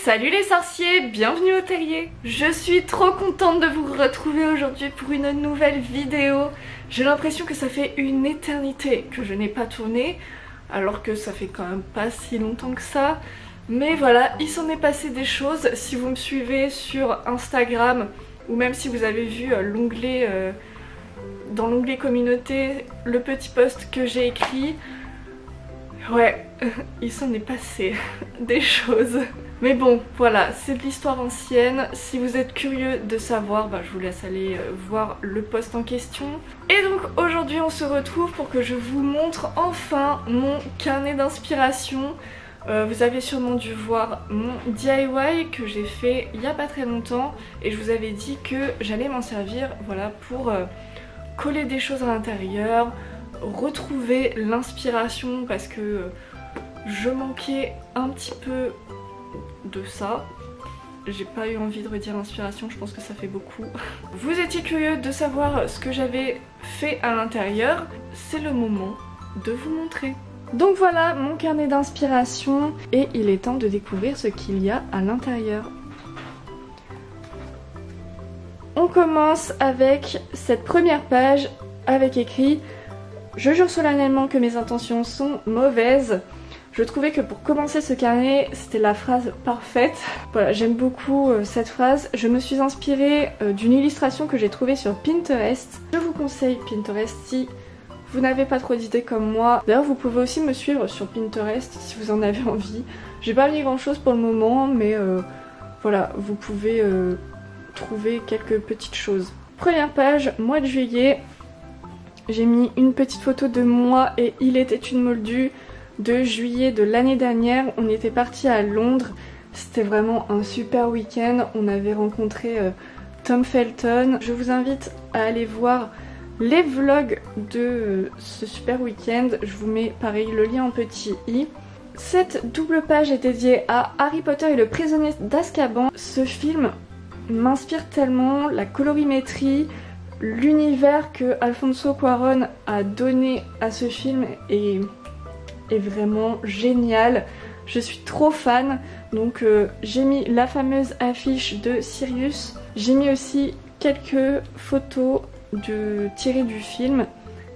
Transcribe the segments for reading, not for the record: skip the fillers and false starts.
Salut les sorciers, bienvenue au terrier. Je suis trop contente de vous retrouver aujourd'hui pour une nouvelle vidéo. J'ai l'impression que ça fait une éternité que je n'ai pas tourné, alors que ça fait quand même pas si longtemps que ça. Mais voilà, il s'en est passé des choses. Si vous me suivez sur Instagram, ou même si vous avez vu l'onglet dans l'onglet communauté, le petit post que j'ai écrit, ouais, il s'en est passé des choses. Mais bon, voilà, c'est de l'histoire ancienne. Si vous êtes curieux de savoir, je vous laisse aller voir le post en question. Et donc aujourd'hui on se retrouve pour que je vous montre enfin mon carnet d'inspiration. Vous avez sûrement dû voir mon DIY que j'ai fait il n'y a pas très longtemps. Et je vous avais dit que j'allais m'en servir, voilà, pour coller des choses à l'intérieur, retrouver l'inspiration parce que je manquais un petit peu de ça. J'ai pas eu envie de redire l'inspiration, je pense que ça fait beaucoup. Vous étiez curieux de savoir ce que j'avais fait à l'intérieur, c'est le moment de vous montrer. Donc voilà mon carnet d'inspiration et il est temps de découvrir ce qu'il y a à l'intérieur. On commence avec cette première page avec écrit « Je jure solennellement que mes intentions sont mauvaises ». Je trouvais que pour commencer ce carnet, c'était la phrase parfaite. Voilà, j'aime beaucoup cette phrase. Je me suis inspirée d'une illustration que j'ai trouvée sur Pinterest. Je vous conseille Pinterest si vous n'avez pas trop d'idées comme moi. D'ailleurs, vous pouvez aussi me suivre sur Pinterest si vous en avez envie. J'ai pas mis grand chose pour le moment, mais voilà, vous pouvez trouver quelques petites choses. Première page, mois de juillet. J'ai mis une petite photo de moi et Il était une moldue de juillet de l'année dernière. On était parti à Londres, c'était vraiment un super week-end. On avait rencontré Tom Felton. Je vous invite à aller voir les vlogs de ce super week-end. Je vous mets pareil le lien en petit i. Cette double page est dédiée à Harry Potter et le prisonnier d'Azkaban. Ce film m'inspire tellement, la colorimétrie, l'univers que Alfonso Cuarón a donné à ce film est vraiment génial. Je suis trop fan. Donc j'ai mis la fameuse affiche de Sirius. J'ai mis aussi quelques photos tirées du film,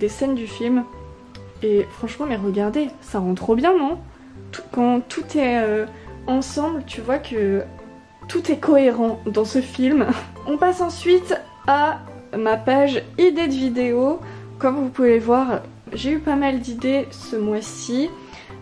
des scènes du film. Et franchement, mais regardez, ça rend trop bien, non? Quand tout est ensemble, tu vois que tout est cohérent dans ce film. On passe ensuite à ma page idées de vidéos. Comme vous pouvez le voir, j'ai eu pas mal d'idées ce mois-ci.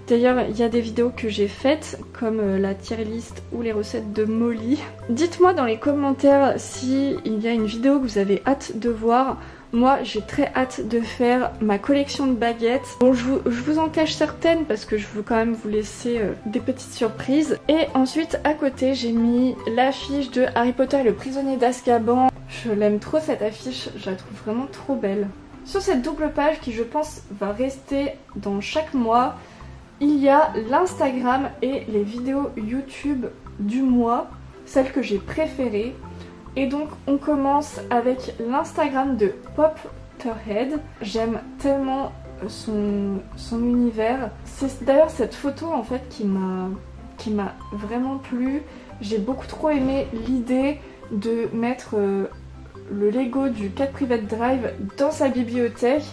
D'ailleurs, il y a des vidéos que j'ai faites, comme la tier list ou les recettes de Molly. Dites-moi dans les commentaires s'il y a une vidéo que vous avez hâte de voir. Moi, j'ai très hâte de faire ma collection de baguettes. Bon, je vous en cache certaines parce que je veux quand même vous laisser des petites surprises. Et ensuite, à côté, j'ai mis l'affiche de Harry Potter et le prisonnier d'Azkaban. Je l'aime trop cette affiche, je la trouve vraiment trop belle. Sur cette double page qui, je pense, va rester dans chaque mois, il y a l'Instagram et les vidéos YouTube du mois, celles que j'ai préférées. Et donc on commence avec l'Instagram de Popterhead. J'aime tellement son univers. C'est d'ailleurs cette photo en fait qui m'a vraiment plu. J'ai beaucoup trop aimé l'idée de mettre le Lego du Cat Private Drive dans sa bibliothèque.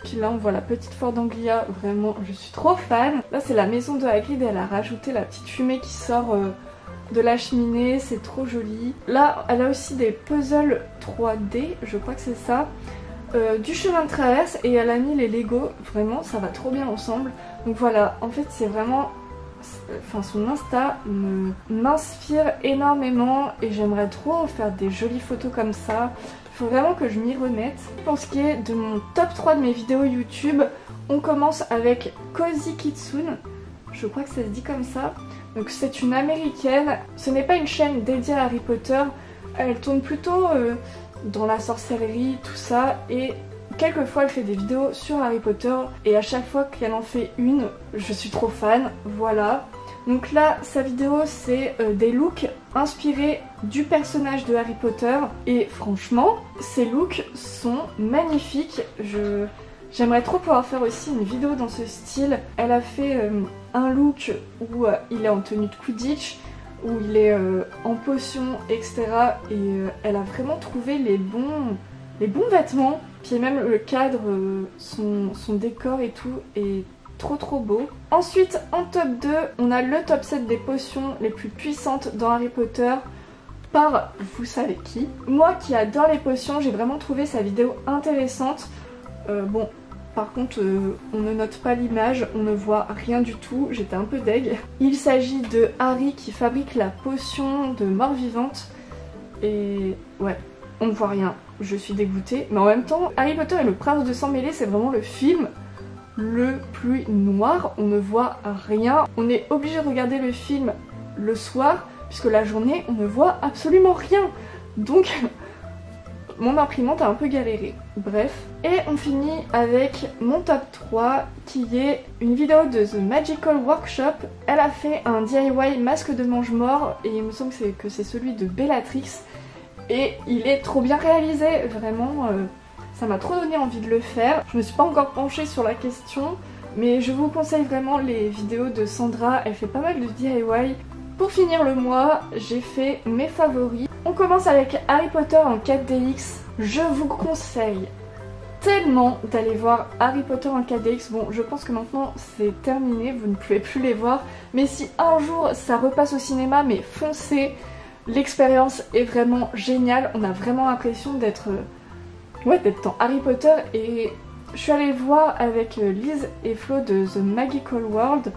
Puis là on voit la petite Ford Anglia, vraiment je suis trop fan. Là c'est la maison de Hagrid et elle a rajouté la petite fumée qui sort de la cheminée, c'est trop joli. Là elle a aussi des puzzles 3D, je crois que c'est ça, du chemin de traverse et elle a mis les Lego, vraiment ça va trop bien ensemble. Donc voilà, en fait c'est vraiment... Enfin son Insta m'inspire énormément et j'aimerais trop faire des jolies photos comme ça. Il faut vraiment que je m'y remette. Pour ce qui est de mon top 3 de mes vidéos YouTube, on commence avec Cozy Kitsune. Je crois que ça se dit comme ça. Donc c'est une américaine. Ce n'est pas une chaîne dédiée à Harry Potter. Elle tourne plutôt dans la sorcellerie, tout ça. Et quelquefois elle fait des vidéos sur Harry Potter. Et à chaque fois qu'elle en fait une, je suis trop fan. Voilà. Donc là, sa vidéo c'est des looks inspirés du personnage de Harry Potter. Et franchement, ces looks sont magnifiques. J'aimerais trop pouvoir faire aussi une vidéo dans ce style. Elle a fait un look où il est en tenue de Quidditch. où il est en potion, etc. Et elle a vraiment trouvé les bons vêtements. Puis même le cadre, son décor et tout est trop beau. Ensuite, en top 2, on a le top 7 des potions les plus puissantes dans Harry Potter par vous savez qui. Moi qui adore les potions, j'ai vraiment trouvé sa vidéo intéressante. Bon, par contre, on ne note pas l'image, on ne voit rien du tout, j'étais un peu deg. Il s'agit de Harry qui fabrique la potion de mort vivante. Et ouais, on ne voit rien, je suis dégoûtée. Mais en même temps, Harry Potter et le prince de sang mêlé, c'est vraiment le film le plus noir, on ne voit rien. On est obligé de regarder le film le soir, puisque la journée, on ne voit absolument rien. Donc, mon imprimante a un peu galéré. Bref. Et on finit avec mon top 3, qui est une vidéo de The Magical Workshop. Elle a fait un DIY masque de mange-mort, et il me semble que c'est celui de Bellatrix. Et il est trop bien réalisé, vraiment... ça m'a trop donné envie de le faire. Je me suis pas encore penchée sur la question, mais je vous conseille vraiment les vidéos de Sandra, elle fait pas mal de DIY. Pour finir le mois, j'ai fait mes favoris. On commence avec Harry Potter en 4DX. Je vous conseille tellement d'aller voir Harry Potter en 4DX. Bon, je pense que maintenant c'est terminé, vous ne pouvez plus les voir. Mais si un jour ça repasse au cinéma, mais foncez. L'expérience est vraiment géniale. On a vraiment l'impression d'être dans Harry Potter. Et je suis allée le voir avec Lise et Flo de The Magical World.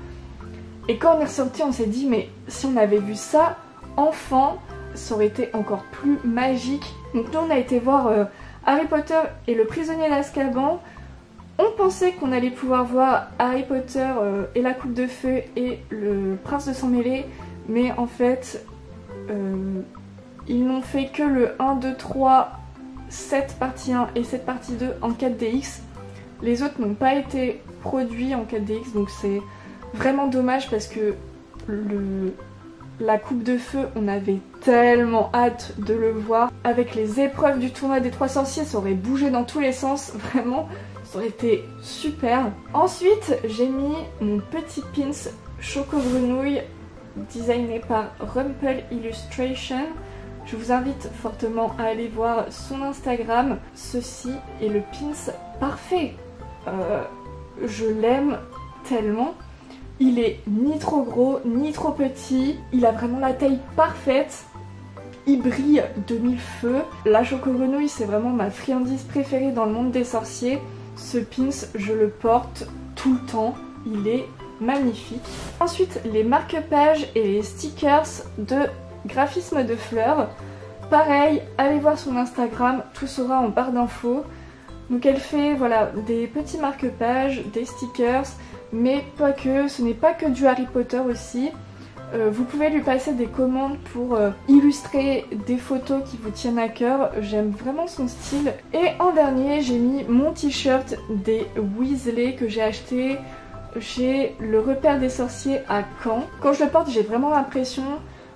Et quand on est ressorti, on s'est dit mais si on avait vu ça enfant, ça aurait été encore plus magique. Donc nous on a été voir Harry Potter et le prisonnier d'Azkaban. On pensait qu'on allait pouvoir voir Harry Potter et la coupe de feu et le prince de sang mêlé. Mais en fait, ils n'ont fait que le 1, 2, 3, 7 partie 1 et 7 partie 2 en 4DX. Les autres n'ont pas été produits en 4DX, donc c'est vraiment dommage parce que la coupe de feu, on avait tellement hâte de le voir. Avec les épreuves du tournoi des 3 sorciers, ça aurait bougé dans tous les sens, vraiment, ça aurait été super. Ensuite, j'ai mis mon petit pins Choco Grenouille designé par Rumple Illustration. Je vous invite fortement à aller voir son Instagram. Ceci est le pins parfait. Je l'aime tellement. Il est ni trop gros, ni trop petit. Il a vraiment la taille parfaite. Il brille de mille feux. La choco-grenouille, c'est vraiment ma friandise préférée dans le monde des sorciers. Ce pins, je le porte tout le temps. Il est magnifique. Ensuite, les marque-pages et les stickers de graphisme de fleurs. Pareil, allez voir son Instagram, tout sera en barre d'infos. Donc elle fait voilà des petits marque-pages, des stickers, mais pas que, ce n'est pas que du Harry Potter aussi. Vous pouvez lui passer des commandes pour illustrer des photos qui vous tiennent à cœur. J'aime vraiment son style. Et en dernier, j'ai mis mon t-shirt des Weasley que j'ai acheté chez le repère des sorciers à Caen. Quand je le porte, j'ai vraiment l'impression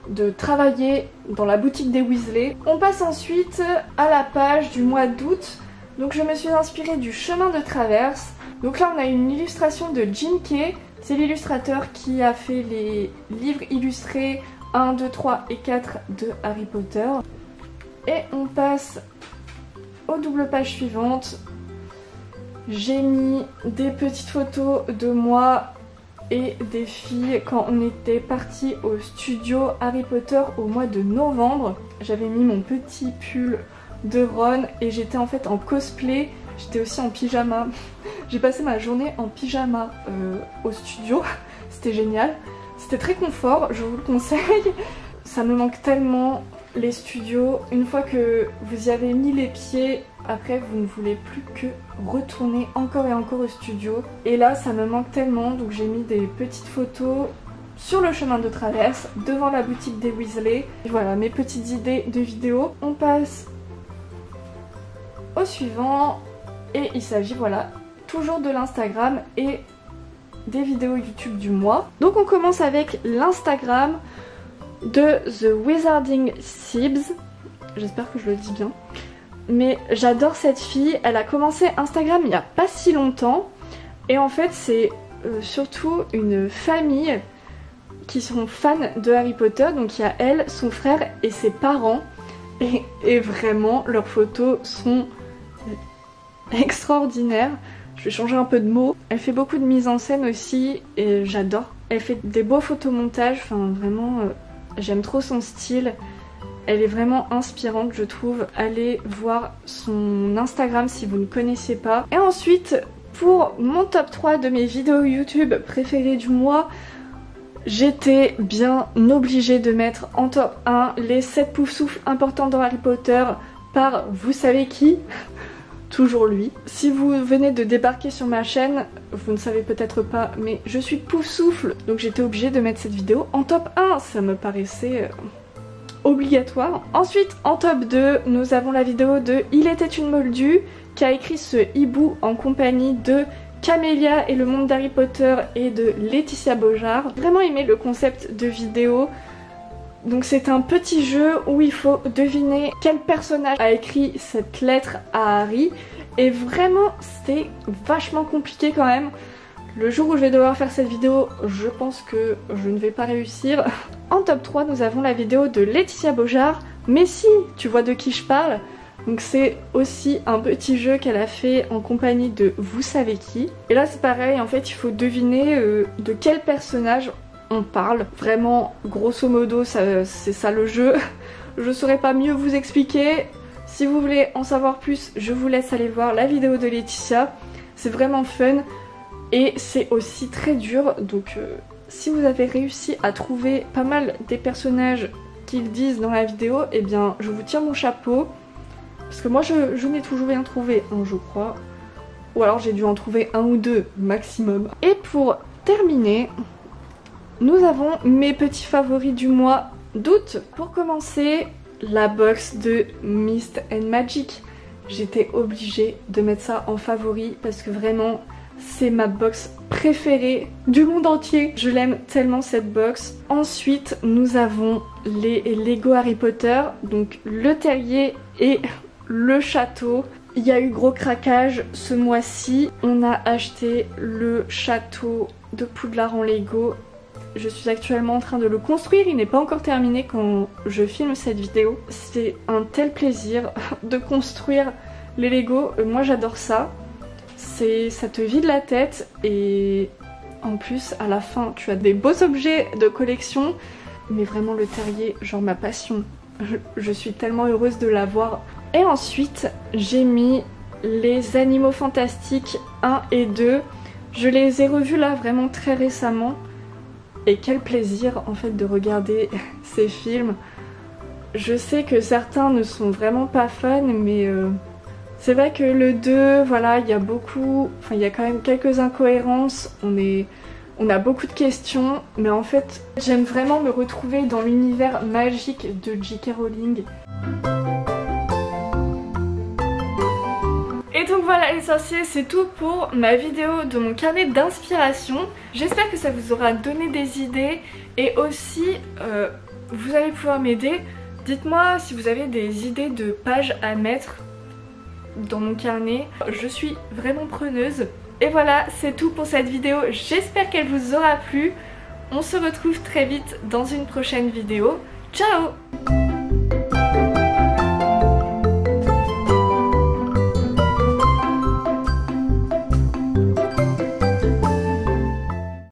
de travailler dans la boutique des Weasley. On passe ensuite à la page du mois d'août. Donc je me suis inspirée du chemin de traverse. Donc là on a une illustration de Jim Kay. C'est l'illustrateur qui a fait les livres illustrés 1, 2, 3 et 4 de Harry Potter. Et on passe aux doubles pages suivantes. J'ai mis des petites photos de moi et des filles quand on était partis au studio Harry Potter au mois de novembre. J'avais mis mon petit pull de Ron et j'étais en fait en cosplay. J'étais aussi en pyjama. J'ai passé ma journée en pyjama au studio. C'était génial. C'était très confort, je vous le conseille. Ça me manque tellement les studios. Une fois que vous y avez mis les pieds, après vous ne voulez plus que retourner encore et encore au studio. Et là ça me manque tellement, donc j'ai mis des petites photos sur le chemin de traverse, devant la boutique des Weasley. Et voilà mes petites idées de vidéos. On passe au suivant. Et il s'agit voilà toujours de l'Instagram et des vidéos YouTube du mois. Donc on commence avec l'Instagram de The Wizarding Sibs. J'espère que je le dis bien. Mais j'adore cette fille. Elle a commencé Instagram il n'y a pas si longtemps. Et en fait c'est surtout une famille qui sont fans de Harry Potter. Donc il y a elle, son frère et ses parents. Et vraiment, leurs photos sont extraordinaires. Je vais changer un peu de mots. Elle fait beaucoup de mise en scène aussi et j'adore. Elle fait des beaux photomontages, enfin vraiment, j'aime trop son style. Elle est vraiment inspirante, je trouve. Allez voir son Instagram si vous ne connaissez pas. Et ensuite, pour mon top 3 de mes vidéos YouTube préférées du mois, j'étais bien obligée de mettre en top 1 les 7 poufsouffles importants dans Harry Potter par vous savez qui. Toujours lui. Si vous venez de débarquer sur ma chaîne, vous ne savez peut-être pas, mais je suis Poufsouffle, donc j'étais obligée de mettre cette vidéo en top 1, ça me paraissait obligatoire. Ensuite, en top 2, nous avons la vidéo de Il était une Moldue, qui a écrit ce hibou en compagnie de Camélia et le monde d'Harry Potter et de Laetitia Beaujard. J'ai vraiment aimé le concept de vidéo. Donc c'est un petit jeu où il faut deviner quel personnage a écrit cette lettre à Harry. Et vraiment c'était vachement compliqué quand même. Le jour où je vais devoir faire cette vidéo, je pense que je ne vais pas réussir. En top 3, nous avons la vidéo de Laetitia Beaujard. Mais si, tu vois de qui je parle. Donc c'est aussi un petit jeu qu'elle a fait en compagnie de vous savez qui. Et là c'est pareil, en fait il faut deviner de quel personnage on parle. Vraiment, grosso modo, c'est ça le jeu. Je saurais pas mieux vous expliquer. Si vous voulez en savoir plus, je vous laisse aller voir la vidéo de Laetitia. C'est vraiment fun et c'est aussi très dur. Donc si vous avez réussi à trouver pas mal des personnages qu'ils disent dans la vidéo, eh bien je vous tire mon chapeau. Parce que moi je n'ai toujours rien trouvé, hein, je crois. Ou alors j'ai dû en trouver un ou deux maximum. Et pour terminer, nous avons mes petits favoris du mois d'août. Pour commencer, la box de Myst & Magic. J'étais obligée de mettre ça en favori parce que vraiment c'est ma box préférée du monde entier. Je l'aime tellement cette box. Ensuite, nous avons les Lego Harry Potter, donc le terrier et le château. Il y a eu gros craquage ce mois-ci. On a acheté le château de Poudlard en Lego. Je suis actuellement en train de le construire, il n'est pas encore terminé quand je filme cette vidéo. C'est un tel plaisir de construire les Lego, moi j'adore ça. Ça te vide la tête et en plus à la fin tu as des beaux objets de collection. Mais vraiment le terrier, genre ma passion. Je suis tellement heureuse de l'avoir. Et ensuite j'ai mis les Animaux Fantastiques 1 et 2. Je les ai revus là vraiment très récemment. Et quel plaisir en fait de regarder ces films. Je sais que certains ne sont vraiment pas fans, mais c'est vrai que le 2, voilà, il y a quand même quelques incohérences. On a beaucoup de questions, mais en fait j'aime vraiment me retrouver dans l'univers magique de J.K. Rowling. Et donc voilà les sorciers, c'est tout pour ma vidéo de mon carnet d'inspiration. J'espère que ça vous aura donné des idées et aussi vous allez pouvoir m'aider. Dites-moi si vous avez des idées de pages à mettre dans mon carnet. Je suis vraiment preneuse. Et voilà, c'est tout pour cette vidéo. J'espère qu'elle vous aura plu. On se retrouve très vite dans une prochaine vidéo. Ciao!